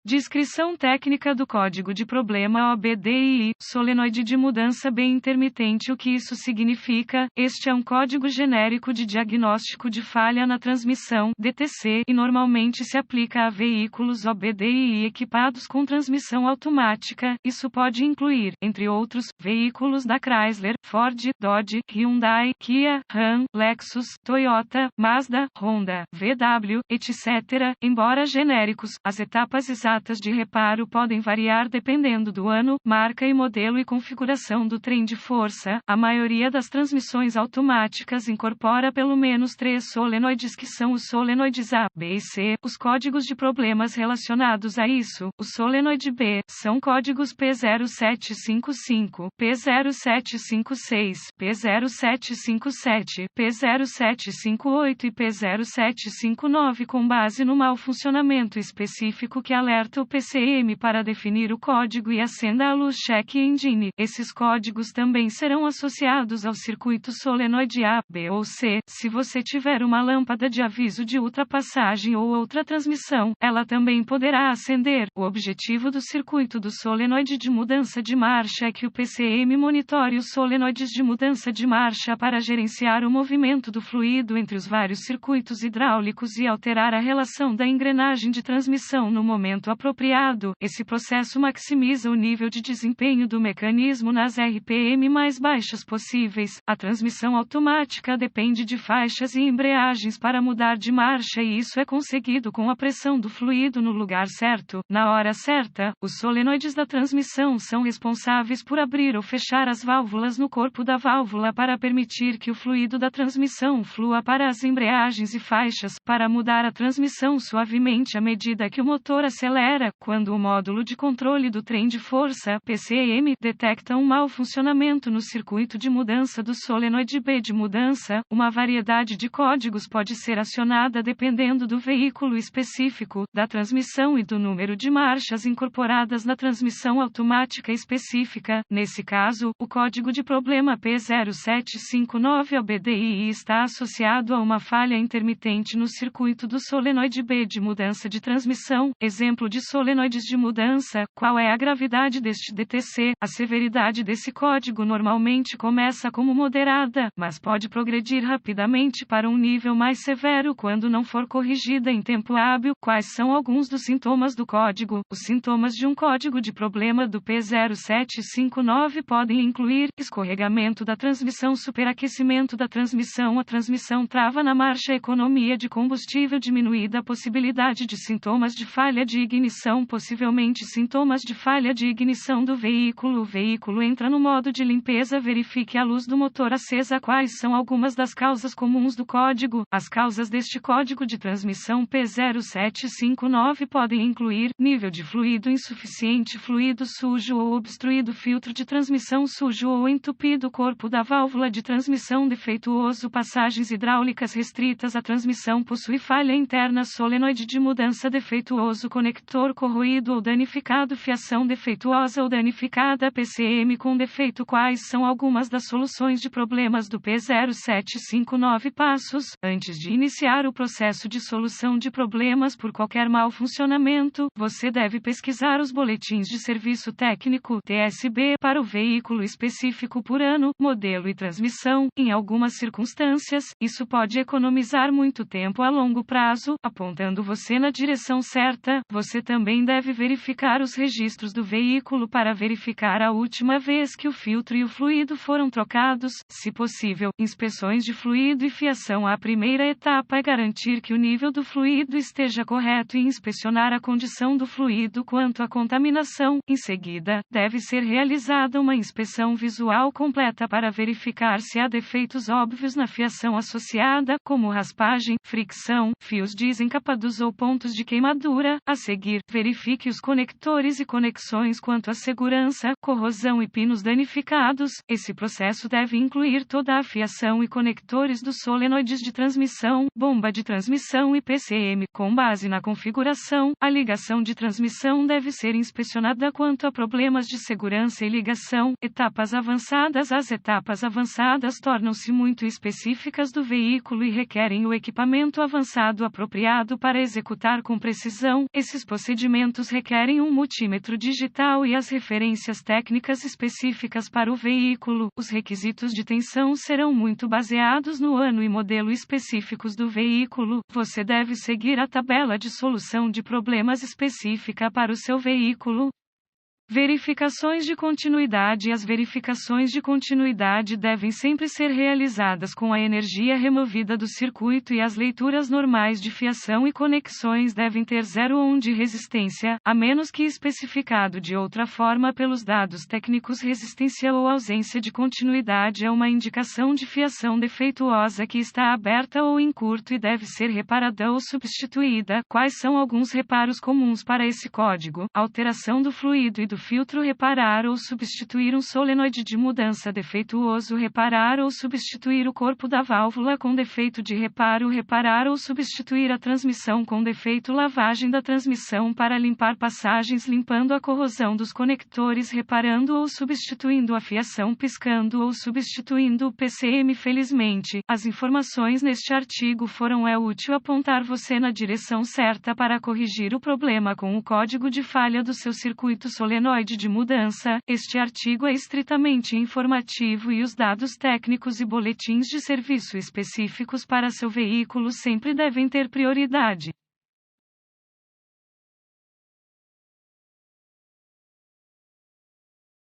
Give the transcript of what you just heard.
Descrição técnica do código de problema OBDII, solenoide de mudança B intermitente. O que isso significa? Este é um código genérico de diagnóstico de falha na transmissão, DTC, e normalmente se aplica a veículos OBDII equipados com transmissão automática. Isso pode incluir, entre outros, veículos da Chrysler, Ford, Dodge, Hyundai, Kia, Ram, Lexus, Toyota, Mazda, Honda, VW, etc. Embora genéricos, as etapas exatas de reparo podem variar dependendo do ano, marca e modelo e configuração do trem de força. A maioria das transmissões automáticas incorpora pelo menos 3 solenoides, que são os solenoides A, B e C. Os códigos de problemas relacionados a isso, o solenoide B, são códigos P0755, P0756, P0757, P0758 e P0759, com base no mau funcionamento específico que alerta o PCM para definir o código e acenda a luz check engine. Esses códigos também serão associados ao circuito solenoide A, B ou C. Se você tiver uma lâmpada de aviso de ultrapassagem ou outra transmissão, ela também poderá acender. O objetivo do circuito do solenoide de mudança de marcha é que o PCM monitore os solenoides de mudança de marcha para gerenciar o movimento do fluido entre os vários circuitos hidráulicos e alterar a relação da engrenagem de transmissão no momento apropriado. Esse processo maximiza o nível de desempenho do mecanismo nas RPM mais baixas possíveis. A transmissão automática depende de faixas e embreagens para mudar de marcha, e isso é conseguido com a pressão do fluido no lugar certo, na hora certa. Os solenoides da transmissão são responsáveis por abrir ou fechar as válvulas no corpo da válvula para permitir que o fluido da transmissão flua para as embreagens e faixas, para mudar a transmissão suavemente à medida que o motor acelera. Quando o módulo de controle do trem de força, PCM, detecta um mau funcionamento no circuito de mudança do solenoide B de mudança, uma variedade de códigos pode ser acionada dependendo do veículo específico, da transmissão e do número de marchas incorporadas na transmissão automática específica. Nesse caso, o código de problema P0759 OBDII está associado a uma falha intermitente no circuito do solenoide B de mudança de transmissão. Exemplo de solenoides de mudança. Qual é a gravidade deste DTC? A severidade desse código normalmente começa como moderada, mas pode progredir rapidamente para um nível mais severo quando não for corrigida em tempo hábil. Quais são alguns dos sintomas do código? Os sintomas de um código de problema do P0759 podem incluir escorregamento da transmissão, superaquecimento da transmissão, a transmissão trava na marcha, economia de combustível diminuída, possibilidade de sintomas de falha de ignição, possivelmente sintomas de falha de ignição do veículo. O veículo entra no modo de limpeza. Verifique a luz do motor acesa. Quais são algumas das causas comuns do código? As causas deste código de transmissão P0759 podem incluir nível de fluido insuficiente, fluido sujo ou obstruído, filtro de transmissão sujo ou entupido, corpo da válvula de transmissão defeituoso, passagens hidráulicas restritas, a transmissão possui falha interna, solenoide de mudança defeituoso, conector corroído ou danificado, fiação defeituosa ou danificada, PCM com defeito. Quais são algumas das soluções de problemas do P0759 passos? Antes de iniciar o processo de solução de problemas por qualquer mau funcionamento, você deve pesquisar os boletins de serviço técnico (TSB) para o veículo específico por ano, modelo e transmissão. Em algumas circunstâncias, isso pode economizar muito tempo a longo prazo, apontando você na direção certa. Você também deve verificar os registros do veículo para verificar a última vez que o filtro e o fluido foram trocados. Se possível, inspeções de fluido e fiação. A primeira etapa é garantir que o nível do fluido esteja correto e inspecionar a condição do fluido quanto à contaminação. Em seguida, deve ser realizada uma inspeção visual completa para verificar se há defeitos óbvios na fiação associada, como raspagem, fricção, fios desencapados ou pontos de queimadura. A seguir, verifique os conectores e conexões quanto à segurança, corrosão e pinos danificados. Esse processo deve incluir toda a fiação e conectores dos solenoides de transmissão, bomba de transmissão e PCM. Com base na configuração, a ligação de transmissão deve ser inspecionada quanto a problemas de segurança e ligação. Etapas avançadas. As etapas avançadas tornam-se muito específicas do veículo e requerem o equipamento avançado apropriado para executar com precisão. Esses procedimentos requerem um multímetro digital e as referências técnicas específicas para o veículo. Os requisitos de tensão serão muito baseados no ano e modelo específicos do veículo. Você deve seguir a tabela de solução de problemas específica para o seu veículo. Verificações de continuidade. As verificações de continuidade devem sempre ser realizadas com a energia removida do circuito e as leituras normais de fiação e conexões devem ter 0 ohm de resistência, a menos que especificado de outra forma pelos dados técnicos. Resistência ou ausência de continuidade é uma indicação de fiação defeituosa que está aberta ou em curto e deve ser reparada ou substituída. Quais são alguns reparos comuns para esse código? Alteração do fluido e do filtro. Reparar ou substituir um solenoide de mudança defeituoso. Reparar ou substituir o corpo da válvula com defeito de reparo. Reparar ou substituir a transmissão com defeito. Lavagem da transmissão para limpar passagens, limpando a corrosão dos conectores. Reparando ou substituindo a fiação. Piscando ou substituindo o PCM. Felizmente, as informações neste artigo foram útil apontar você na direção certa para corrigir o problema com o código de falha do seu circuito solenoide de mudança. Este artigo é estritamente informativo e os dados técnicos e boletins de serviço específicos para seu veículo sempre devem ter prioridade.